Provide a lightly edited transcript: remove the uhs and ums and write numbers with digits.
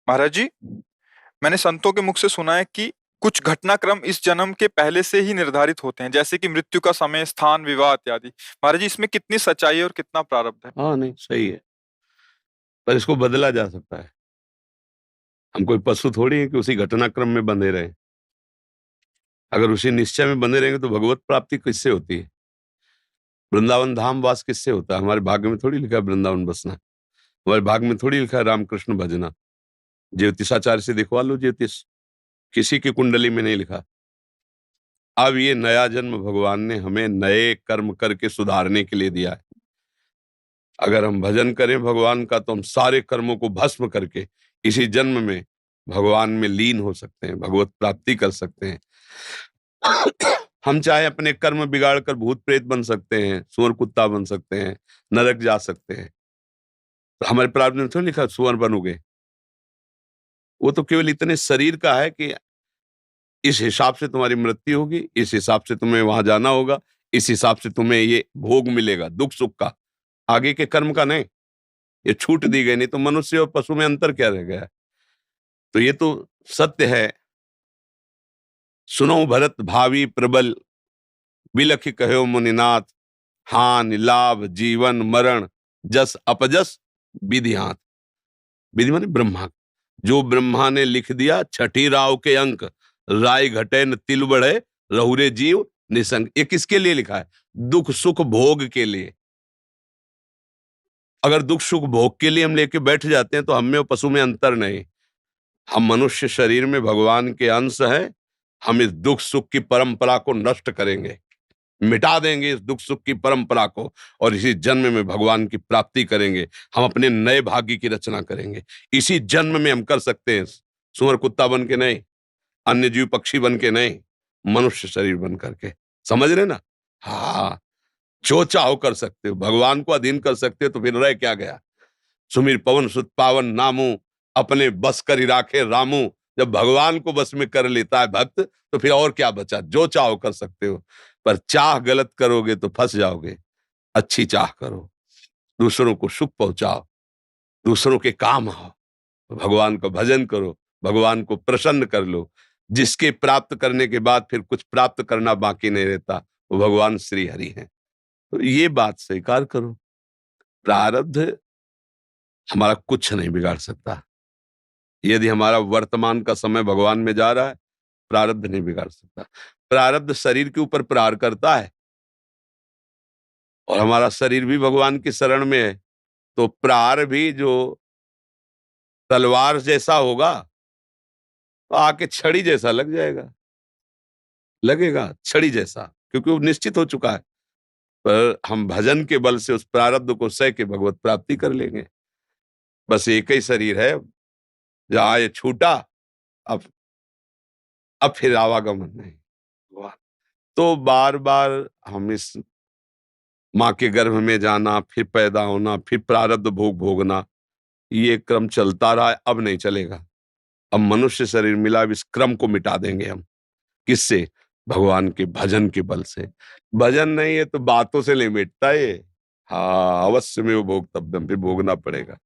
महाराज जी, मैंने संतों के मुख से सुना है कि कुछ घटनाक्रम इस जन्म के पहले से ही निर्धारित होते हैं, जैसे कि मृत्यु का समय, स्थान, विवाह इत्यादि। महाराज जी, इसमें कितनी सच्चाई है और कितना प्रारब्ध है? हाँ, नहीं सही है, पर इसको बदला जा सकता है। हम कोई पशु थोड़ी है कि उसी घटनाक्रम में बंधे रहे। अगर उसी निश्चय में बंधे रहेंगे तो भगवत प्राप्ति किससे होती है? वृंदावन धाम वास किससे होता है? हमारे भाग्य में थोड़ी लिखा है वृंदावन बसना। हमारे भाग्य में थोड़ी लिखा है रामकृष्ण भजना। ज्योतिषाचार्य से दिखवा लो ज्योतिष, किसी की कुंडली में नहीं लिखा। अब ये नया जन्म भगवान ने हमें नए कर्म करके सुधारने के लिए दिया है। अगर हम भजन करें भगवान का तो हम सारे कर्मों को भस्म करके इसी जन्म में भगवान में लीन हो सकते हैं, भगवत प्राप्ति कर सकते हैं। हम चाहे अपने कर्म बिगाड़ कर भूत प्रेत बन सकते हैं, सुअर कुत्ता बन सकते हैं, नरक जा सकते हैं। तो हमारे प्रारब्ध में थोड़ी लिखा सुअर बनोगे। वो तो केवल इतने शरीर का है कि इस हिसाब से तुम्हारी मृत्यु होगी, इस हिसाब से तुम्हें वहां जाना होगा, इस हिसाब से तुम्हें ये भोग मिलेगा दुख सुख का, आगे के कर्म का नहीं। ये छूट दी गई, नहीं तो मनुष्य और पशु में अंतर क्या रह गया है? तो ये तो सत्य है। सुनो भरत भावी प्रबल, बिलखि कहो मुनिनाथ, हानि लाभ जीवन मरण, जस अपजस विधि हाथ। विधि माने ब्रह्मा। जो ब्रह्मा ने लिख दिया छठी राव के अंक, राय घटे न तिल बढ़े, रहुरे जीव निसंग। ये किसके लिए लिखा है? दुख सुख भोग के लिए। अगर दुख सुख भोग के लिए हम लेके बैठ जाते हैं तो हम में और पशु में अंतर नहीं। हम मनुष्य शरीर में भगवान के अंश हैं। हम इस दुख सुख की परंपरा को नष्ट करेंगे, मिटा देंगे इस दुख सुख की परंपरा को, और इसी जन्म में भगवान की प्राप्ति करेंगे। हम अपने नए भाग्य की रचना करेंगे। इसी जन्म में हम कर सकते हैं, सुअर कुत्ता बन के नहीं, अन्य जीव पक्षी बन के नहीं, मनुष्य शरीर बन करके। समझ रहे ना? हाँ, जो चाहो कर सकते हो, भगवान को अधीन कर सकते हो, तो फिर रह क्या गया? सुमिर पवन सुत पावन नामू, अपने बस कर ही राखे रामू। जब भगवान को बस में कर लेता है भक्त, तो फिर और क्या बचा? जो चाहो कर सकते हो, पर चाह गलत करोगे तो फंस जाओगे। अच्छी चाह करो, दूसरों को सुख पहुंचाओ, दूसरों के काम आओ, भगवान का भजन करो, भगवान को प्रसन्न कर लो। जिसके प्राप्त करने के बाद फिर कुछ प्राप्त करना बाकी नहीं रहता, वो भगवान श्री हरि हैं। तो ये बात स्वीकार करो, प्रारब्ध हमारा कुछ नहीं बिगाड़ सकता। यदि हमारा वर्तमान का समय भगवान में जा रहा है, प्रारब्ध नहीं बिगाड़ सकता। प्रारब्ध शरीर के ऊपर प्रहार करता है, और हमारा शरीर भी भगवान की शरण में है, तो प्रहार भी जो तलवार जैसा होगा, तो आके छड़ी जैसा लग जाएगा, लगेगा छड़ी जैसा, क्योंकि वो निश्चित हो चुका है। पर हम भजन के बल से उस प्रारब्ध को सह के भगवत प्राप्ति कर लेंगे। बस एक ही शरीर है, जहां ये छूटा, अब अब फिर आवागमन नहीं। वाह। तो बार बार हम इस माँ के गर्भ में जाना, फिर पैदा होना, फिर प्रारब्ध भोग भोगना, ये क्रम चलता रहा है, अब नहीं चलेगा। अब मनुष्य शरीर मिला, अब इस क्रम को मिटा देंगे हम। किससे? भगवान के भजन के बल से। भजन नहीं है तो बातों से नहीं मिटता ये। हाँ, अवश्य में वो भोगतव्यम, फिर भोगना पड़ेगा।